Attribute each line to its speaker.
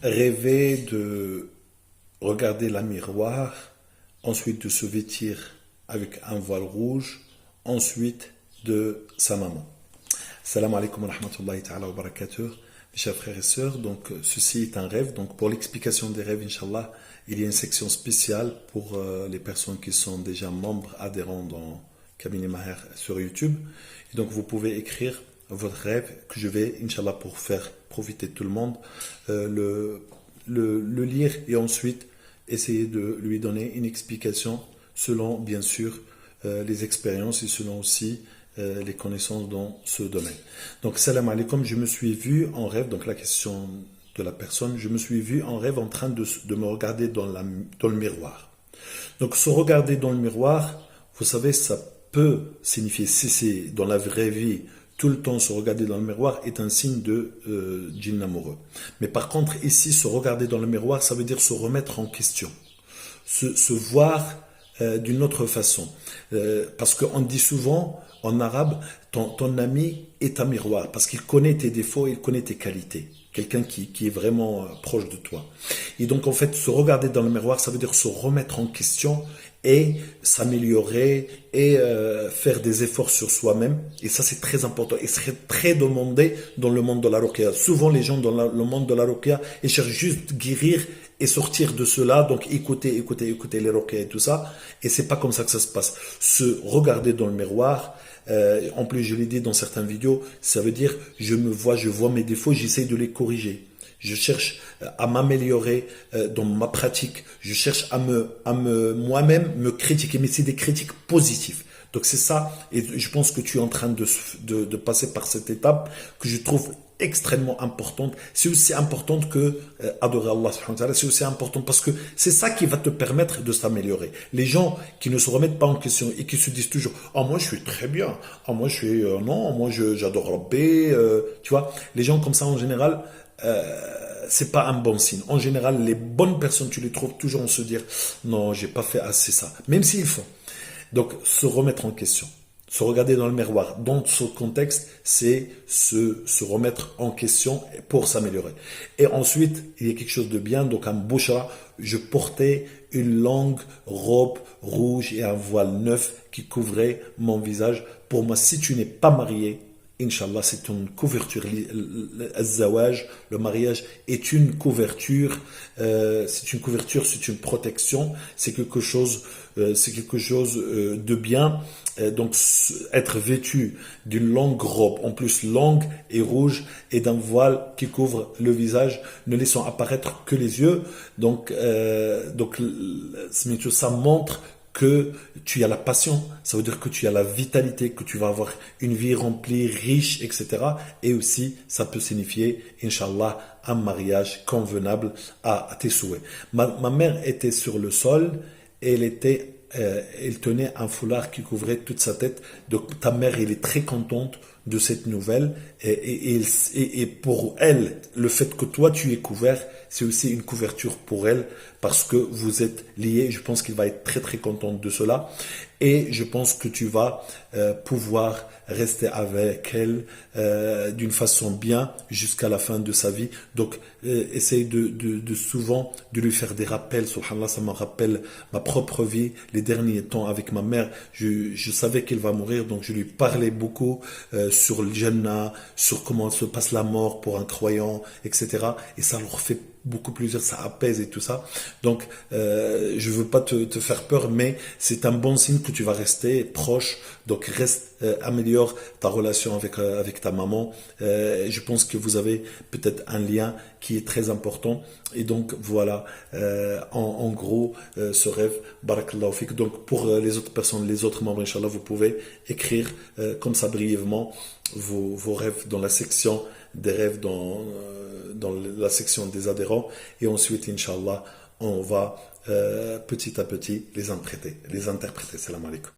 Speaker 1: rêver de regarder la miroir, ensuite de se vêtir avec un voile rouge, ensuite de sa maman. Salam alaikum wa rahmatullahi ta'ala wa barakatuh. Mes chers frères et sœurs, donc ceci est un rêve. Donc pour l'explication des rêves, Inch'Allah, il y a une section spéciale pour les personnes qui sont déjà membres adhérents dans Cabinet Maher sur YouTube. Et donc vous pouvez écrire votre rêve que je vais, Inch'Allah, pour faire profiter tout le monde, le lire et ensuite essayer de lui donner une explication selon, bien sûr, les expériences et selon aussi les connaissances dans ce domaine. Donc, salam alaikum, je me suis vu en rêve, donc la question de la personne, je me suis vu en rêve en train de me regarder dans le miroir. Donc, se regarder dans le miroir, vous savez, ça peut signifier, si c'est dans la vraie vie, tout le temps se regarder dans le miroir est un signe de djinn amoureux. Mais par contre, ici, se regarder dans le miroir, ça veut dire se remettre en question, se voir d'une autre façon. Parce qu'on dit souvent en arabe, ton ami est un miroir, parce qu'il connaît tes défauts, il connaît tes qualités. Quelqu'un qui est vraiment proche de toi. Et donc, en fait, se regarder dans le miroir, ça veut dire se remettre en question et s'améliorer et faire des efforts sur soi-même. Et ça, c'est très important. Et serait très demandé dans le monde de la ruqya. Souvent, les gens dans le monde de la ruqya, ils cherchent juste guérir et sortir de cela. Donc, écouter les ruqya et tout ça. Et c'est pas comme ça que ça se passe. Se regarder dans le miroir, en plus, je l'ai dit dans certaines vidéos, ça veut dire je me vois, je vois mes défauts, j'essaie de les corriger. Je cherche à m'améliorer dans ma pratique. Je cherche à moi-même me critiquer, mais c'est des critiques positives. Donc c'est ça, et je pense que tu es en train de passer par cette étape que je trouve extrêmement importante. C'est aussi importante que adorer Allah subhanahu wa ta'ala, c'est aussi important parce que c'est ça qui va te permettre de s'améliorer. Les gens qui ne se remettent pas en question et qui se disent toujours « Ah, moi je suis très bien, ah moi je suis... non, moi j'adore Rabbi tu vois, les gens comme ça en général... c'est pas un bon signe. En général, les bonnes personnes, tu les trouves toujours en se dire non, j'ai pas fait assez ça, même s'ils font. Donc, se remettre en question, se regarder dans le miroir. Dans ce contexte, c'est se remettre en question pour s'améliorer. Et ensuite, il y a quelque chose de bien. Donc, un bouchra, je portais une longue robe rouge et un voile neuf qui couvrait mon visage. Pour moi, si tu n'es pas marié, Inch'Allah, c'est une couverture. Le mariage est une couverture. C'est une couverture, c'est une protection. C'est quelque chose de bien. Donc, être vêtu d'une longue robe, en plus longue et rouge, et d'un voile qui couvre le visage, ne laissant apparaître que les yeux. Donc ça montre que tu as la passion, ça veut dire que tu as la vitalité, que tu vas avoir une vie remplie, riche, etc. Et aussi, ça peut signifier, Inch'Allah, un mariage convenable à tes souhaits. Ma mère était sur le sol et elle tenait un foulard qui couvrait toute sa tête. Donc ta mère, elle est très contente de cette nouvelle et pour elle, le fait que toi tu es couvert, c'est aussi une couverture pour elle parce que vous êtes liés. Je pense qu'il va être très très content de cela et je pense que tu vas pouvoir rester avec elle d'une façon bien jusqu'à la fin de sa vie. Donc essaye de souvent de lui faire des rappels. Subhanallah, ça me rappelle ma propre vie, les derniers temps avec ma mère. Je savais qu'elle va mourir, donc je lui parlais beaucoup sur le Jannah, sur comment se passe la mort pour un croyant, etc. Et ça leur fait beaucoup plaisir, ça apaise et tout ça. Donc, je veux pas te faire peur, mais c'est un bon signe que tu vas rester proche. Donc, reste, améliore ta relation avec ta maman. Je pense que vous avez peut-être un lien qui est très important. Et donc, voilà, en gros, ce rêve, barakallahu fik. Donc, pour les autres personnes, les autres membres, Inch'Allah, vous pouvez écrire comme ça brièvement vos rêves dans la section des rêves, dans la section des adhérents. Et ensuite, Inch'Allah, on va petit à petit les interpréter. Salam alaikum.